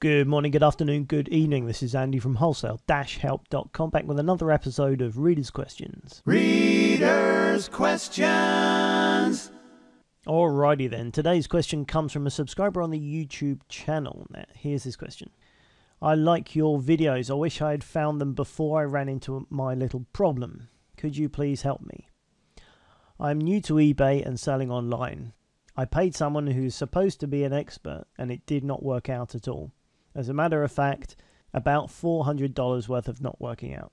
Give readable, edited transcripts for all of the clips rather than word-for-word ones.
Good morning, good afternoon, good evening. This is Andy from wholesale-help.com, back with another episode of Reader's Questions. Reader's Questions! Alrighty then, today's question comes from a subscriber on the YouTube channel. Now, here's his question. I like your videos. I wish I had found them before I ran into my little problem. Could you please help me? I'm new to eBay and selling online. I paid someone who's supposed to be an expert and it did not work out at all. As a matter of fact, about $400 worth of not working out.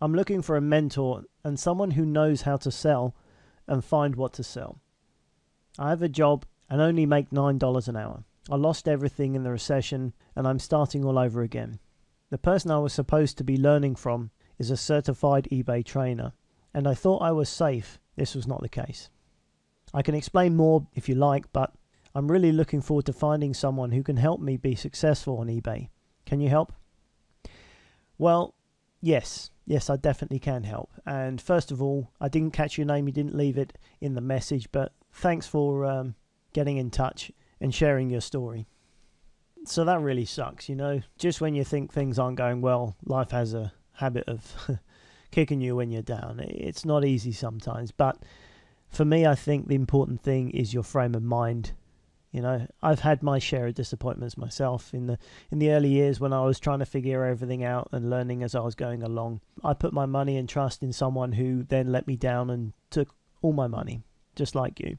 I'm looking for a mentor and someone who knows how to sell and find what to sell. I have a job and only make $9 an hour. I lost everything in the recession and I'm starting all over again. The person I was supposed to be learning from is a certified eBay trainer, and I thought I was safe. This was not the case. I can explain more if you like, but I'm really looking forward to finding someone who can help me be successful on eBay. Can you help? Well, yes, I definitely can help. And first of all, I didn't catch your name, you didn't leave it in the message, but thanks for getting in touch and sharing your story. So that really sucks, you know. Just when you think things aren't going well, life has a habit of kicking you when you're down. It's not easy sometimes, but for me, I think the important thing is your frame of mind. You know, I've had my share of disappointments myself in the early years when I was trying to figure everything out and learning as I was going along. I put my money and trust in someone who then let me down and took all my money, just like you.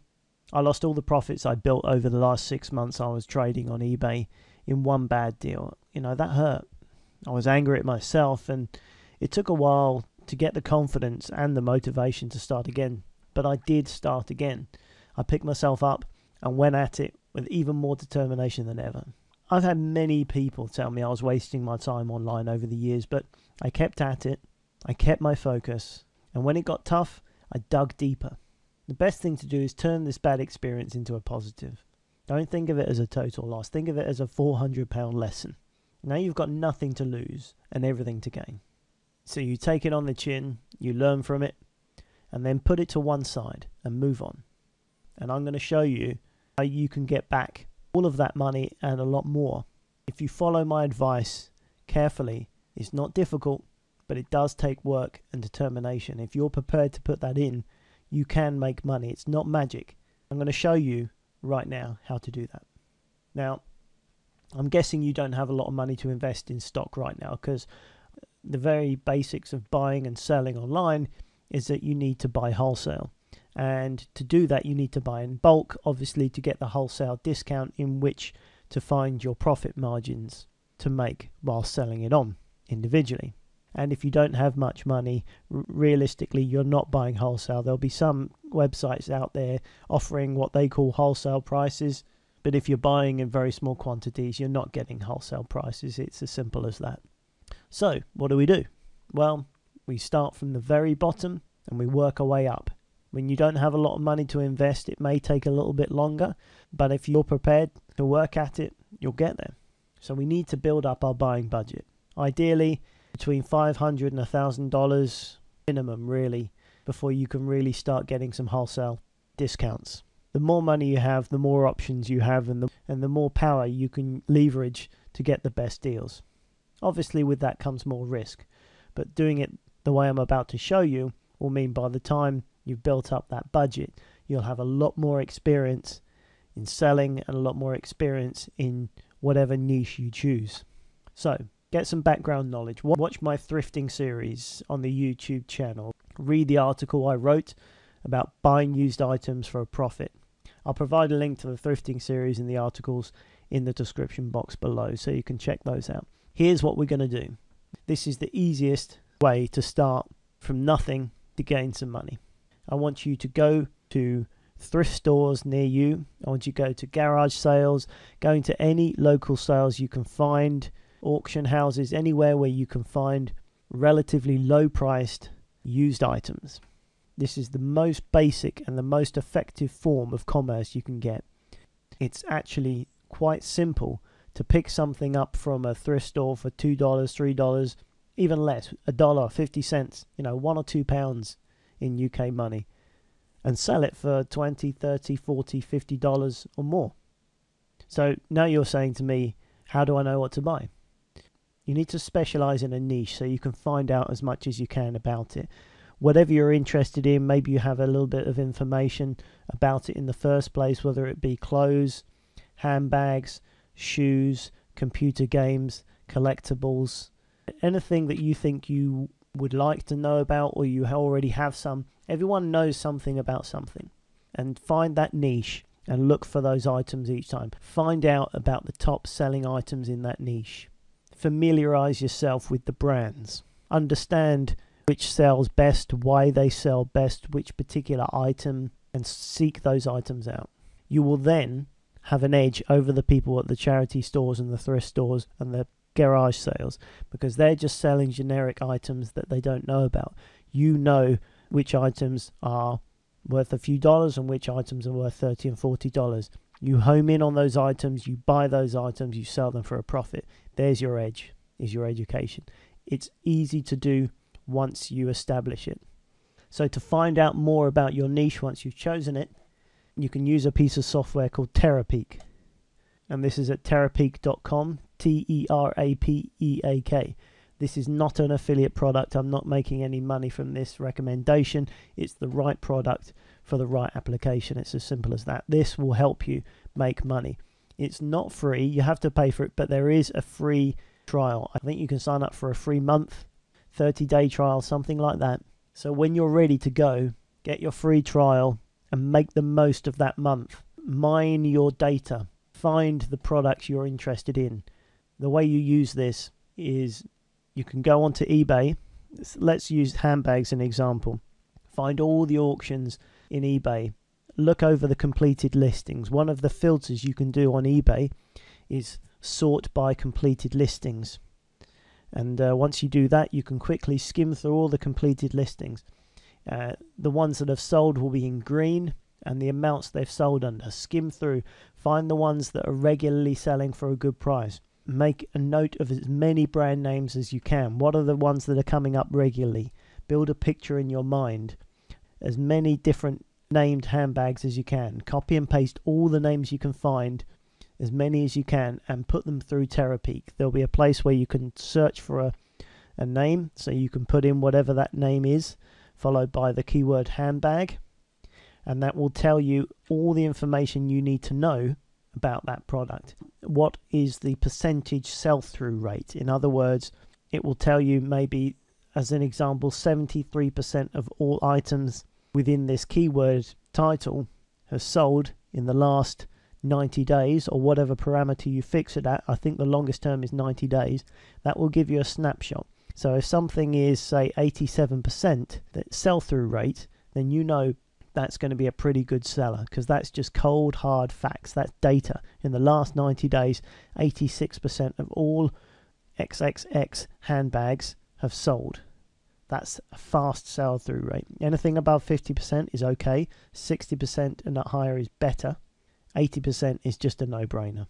I lost all the profits I built over the last 6 months I was trading on eBay in one bad deal. You know, that hurt. I was angry at myself, and it took a while to get the confidence and the motivation to start again. But I did start again. I picked myself up and went at it with even more determination than ever. I've had many people tell me I was wasting my time online over the years, but I kept at it, I kept my focus, and when it got tough, I dug deeper. The best thing to do is turn this bad experience into a positive. Don't think of it as a total loss, think of it as a £400 lesson. Now you've got nothing to lose and everything to gain. So you take it on the chin, you learn from it, and then put it to one side and move on. And I'm going to show you how you can get back all of that money and a lot more. If you follow my advice carefully, it's not difficult, but it does take work and determination. If you're prepared to put that in, you can make money. It's not magic. I'm going to show you right now how to do that. Now, I'm guessing you don't have a lot of money to invest in stock right now, because the very basics of buying and selling online is that you need to buy wholesale. And to do that, you need to buy in bulk, obviously, to get the wholesale discount in which to find your profit margins to make while selling it on individually. And if you don't have much money, realistically, you're not buying wholesale. There'll be some websites out there offering what they call wholesale prices. But if you're buying in very small quantities, you're not getting wholesale prices. It's as simple as that. So what do? Well, we start from the very bottom and we work our way up. When you don't have a lot of money to invest, it may take a little bit longer, but if you're prepared to work at it, you'll get there. So we need to build up our buying budget. Ideally, between $500 and $1,000 minimum, really, before you can really start getting some wholesale discounts. The more money you have, the more options you have, and the more power you can leverage to get the best deals. Obviously, with that comes more risk, but doing it the way I'm about to show you will mean by the time you've built up that budget, you'll have a lot more experience in selling and a lot more experience in whatever niche you choose. So, get some background knowledge. Watch my thrifting series on the YouTube channel. Read the article I wrote about buying used items for a profit. I'll provide a link to the thrifting series and the articles in the description box below, so you can check those out. Here's what we're going to do. This is the easiest way to start from nothing to gain some money. I want you to go to thrift stores near you. I want you to go to garage sales, going to any local sales you can find, auction houses, anywhere where you can find relatively low priced used items. This is the most basic and the most effective form of commerce you can get. It's actually quite simple to pick something up from a thrift store for $2, $3, even less, $1, 50 cents, you know, £1 or £2 in UK money, and sell it for $20, $30, $40, $50 or more. So now you're saying to me, How do I know what to buy? You need to specialize in a niche so you can find out as much as you can about it. Whatever you're interested in, maybe you have a little bit of information about it in the first place, whether it be clothes, handbags, shoes, computer games, collectibles, anything that you think you would like to know about, or you already have some. Everyone knows something about something. And find that niche and look for those items each time. Find out about the top selling items in that niche. Familiarize yourself with the brands. Understand which sells best, why they sell best, which particular item, and seek those items out. You will then have an edge over the people at the charity stores and the thrift stores and the garage sales, because they're just selling generic items that they don't know about. You know which items are worth a few dollars and which items are worth $30 and $40. You home in on those items, you buy those items, you sell them for a profit. There's your edge, is your education. It's easy to do once you establish it. So to find out more about your niche once you've chosen it, you can use a piece of software called Terapeak. And this is at terapeak.com, Terapeak. This is not an affiliate product. I'm not making any money from this recommendation. It's the right product for the right application. It's as simple as that. This will help you make money. It's not free. You have to pay for it, but there is a free trial. I think you can sign up for a free month, 30-day trial, something like that. So when you're ready to go, get your free trial and make the most of that month. Mine your data. Find the products you're interested in. The way you use this is you can go onto eBay. Let's use handbags as an example. Find all the auctions in eBay. Look over the completed listings. One of the filters you can do on eBay is sort by completed listings. And once you do that, you can quickly skim through all the completed listings. The ones that have sold will be in green, and the amounts they've sold under. Skim through. Find the ones that are regularly selling for a good price. Make a note of as many brand names as you can. What are the ones that are coming up regularly? Build a picture in your mind. As many different named handbags as you can. Copy and paste all the names you can find, as many as you can, and put them through Terapeak. There'll be a place where you can search for a name, so you can put in whatever that name is, followed by the keyword handbag, and that will tell you all the information you need to know about that product. What is the percentage sell-through rate? In other words, it will tell you, maybe as an example, 73% of all items within this keyword title have sold in the last 90 days, or whatever parameter you fix it at. I think the longest term is 90 days. That will give you a snapshot. So if something is, say, 87% that sell-through rate, then you know that's going to be a pretty good seller, because that's just cold, hard facts. That's data. In the last 90 days, 86% of all XXX handbags have sold. That's a fast sell-through rate. Anything above 50% is okay. 60% and higher is better. 80% is just a no-brainer.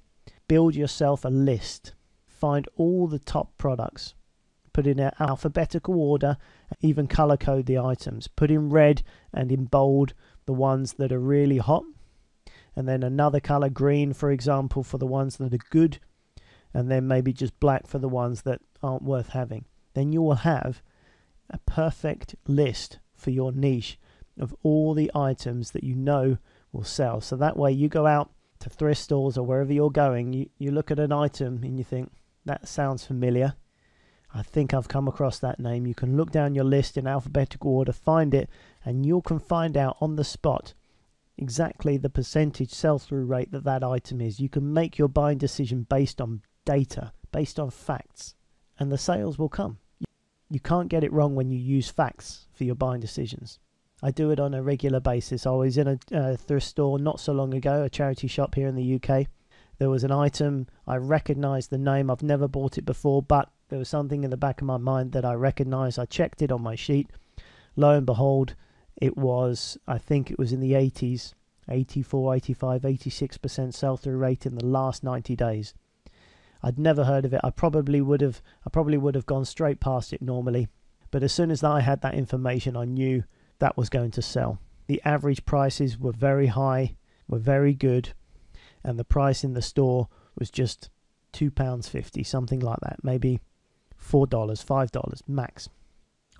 Build yourself a list. Find all the top products. Put in an alphabetical order, even color code the items. Put in red and in bold the ones that are really hot, and then another color, green for example, for the ones that are good, and then maybe just black for the ones that aren't worth having. Then you will have a perfect list for your niche of all the items that you know will sell. So that way you go out to thrift stores or wherever you're going, you look at an item and you think, that sounds familiar. I think I've come across that name. You can look down your list in alphabetical order, find it, and you can find out on the spot exactly the percentage sell-through rate that that item is. You can make your buying decision based on data, based on facts, and the sales will come. You can't get it wrong when you use facts for your buying decisions. I do it on a regular basis. I was in a thrift store not so long ago, a charity shop here in the UK. There was an item, I recognised the name, I've never bought it before, but there was something in the back of my mind that I recognised. I checked it on my sheet. Lo and behold, it was, I think it was in the 80s, 84, 85, 86% sell-through rate in the last 90 days. I'd never heard of it. I probably would have gone straight past it normally. But as soon as I had that information, I knew that was going to sell. The average prices were very high, were very good, and the price in the store was just £2.50, something like that, maybe $4, $5 max.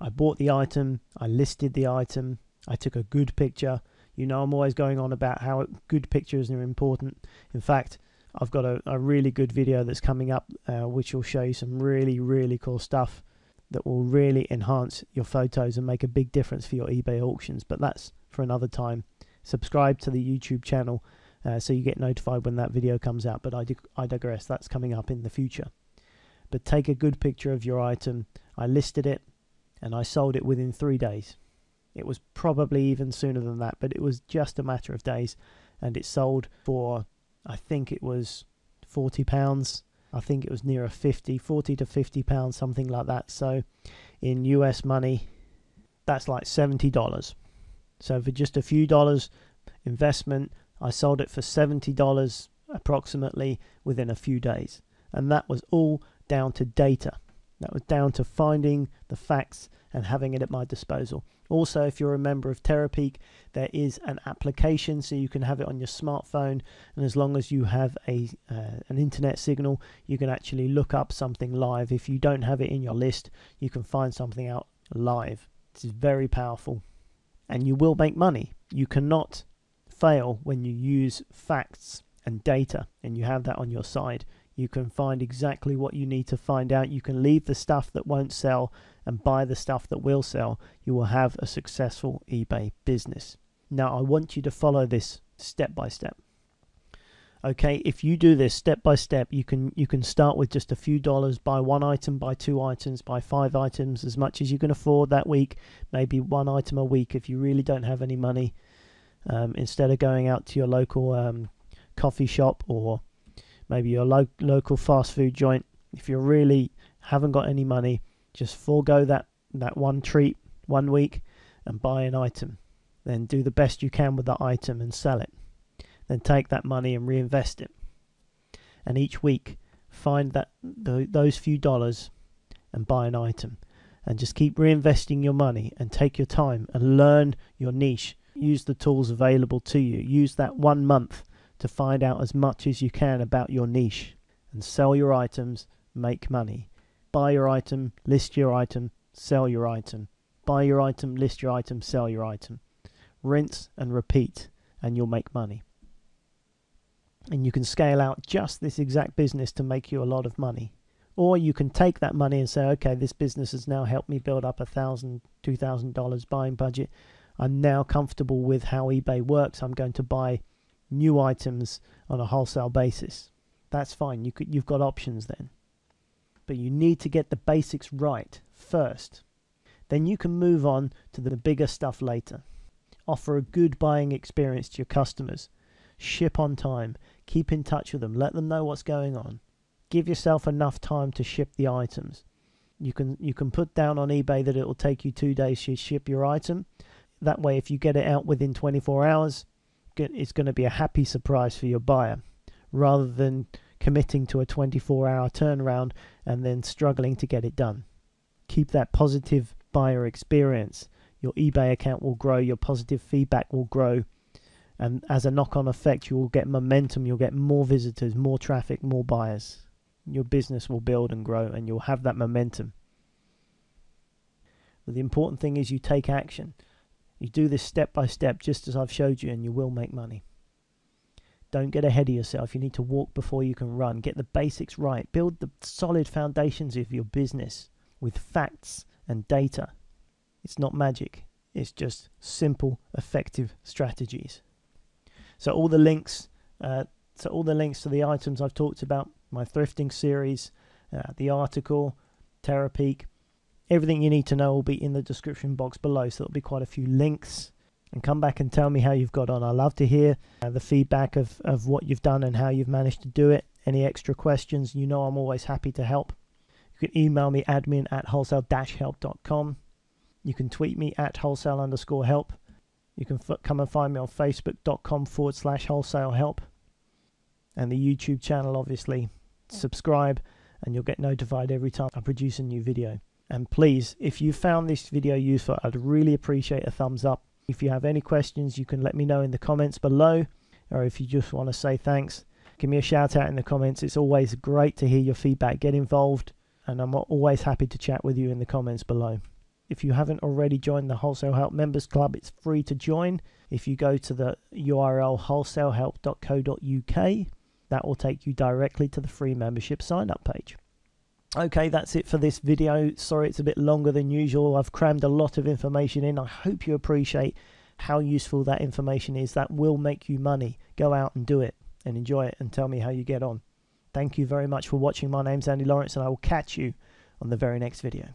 I bought the item, I listed the item, I took a good picture. You know, I'm always going on about how good pictures are important. In fact, I've got a really good video that's coming up which will show you some really cool stuff that will really enhance your photos and make a big difference for your eBay auctions. But that's for another time. Subscribe to the YouTube channel so you get notified when that video comes out. But I digress, that's coming up in the future. But take a good picture of your item. I listed it and I sold it within 3 days. It was probably even sooner than that, but it was just a matter of days, and it sold for, I think it was £40. I think it was near a 40 to £50, something like that. So in US money, that's like $70. So for just a few dollars investment, I sold it for $70 approximately within a few days. And that was all down to data. That was down to finding the facts and having it at my disposal. Also, if you're a member of Terapeak, there is an application so you can have it on your smartphone, and as long as you have an internet signal, you can actually look up something live. If you don't have it in your list, you can find something out live. This is very powerful, and you will make money. You cannot fail when you use facts and data and you have that on your side. You can find exactly what you need to find out. You can leave the stuff that won't sell and buy the stuff that will sell. You will have a successful eBay business. Now, I want you to follow this step by step. Okay, if you do this step by step, you can start with just a few dollars, buy 1 item, buy 2 items, buy 5 items, as much as you can afford that week, maybe 1 item a week if you really don't have any money. Instead of going out to your local coffee shop or maybe your local fast food joint, if you really haven't got any money, just forego that one treat 1 week and buy an item. Then do the best you can with that item and sell it. Then take that money and reinvest it. And each week find those few dollars and buy an item. And just keep reinvesting your money and take your time and learn your niche. Use the tools available to you. Use that 1 month to find out as much as you can about your niche and sell your items, make money. Buy your item, list your item, sell your item. Buy your item, list your item, sell your item. Rinse and repeat, and you'll make money. And you can scale out just this exact business to make you a lot of money. Or you can take that money and say, okay, this business has now helped me build up $1,000, $2,000 buying budget. I'm now comfortable with how eBay works. I'm going to buy new items on a wholesale basis. That's fine. You've got options then. But you need to get the basics right first. Then you can move on to the bigger stuff later. Offer a good buying experience to your customers. Ship on time. Keep in touch with them. Let them know what's going on. Give yourself enough time to ship the items. You can put down on eBay that it will take you 2 days to ship your item. That way, if you get it out within 24 hours, it's going to be a happy surprise for your buyer, rather than committing to a 24-hour turnaround and then struggling to get it done. Keep that positive buyer experience. Your eBay account will grow, your positive feedback will grow, and as a knock-on effect, you will get momentum, you'll get more visitors, more traffic, more buyers. Your business will build and grow, and you'll have that momentum. But the important thing is you take action. You do this step by step, just as I've showed you, and you will make money. Don't get ahead of yourself. You need to walk before you can run. Get the basics right. Build the solid foundations of your business with facts and data. It's not magic. It's just simple, effective strategies. So all the links to the items I've talked about, my thrifting series, the article, Terapeak, everything you need to know will be in the description box below. So there'll be quite a few links. And come back and tell me how you've got on. I love to hear the feedback of what you've done and how you've managed to do it. Any extra questions, you know I'm always happy to help. You can email me admin@wholesale-help.com. You can tweet me @wholesale_help. You can come and find me on facebook.com/wholesale-help. And the YouTube channel, obviously. Subscribe and you'll get notified every time I produce a new video. And please, if you found this video useful, I'd really appreciate a thumbs up. If you have any questions, you can let me know in the comments below, or if you just want to say thanks, you Give me a shout out in the comments. It's always great to hear your feedback. Get involved, and I'm always happy to chat with you in the comments below. If you haven't already joined the Wholesale Help Members Club, it's free to join. If you go to the URL wholesalehelp.co.uk, that will take you directly to the free membership sign up page. Okay, that's it for this video. Sorry it's a bit longer than usual. I've crammed a lot of information in. I hope you appreciate how useful that information is. That will make you money. Go out and do it and enjoy it, and tell me how you get on. Thank you very much for watching. My name's Andy Lawrence, and I will catch you on the very next video.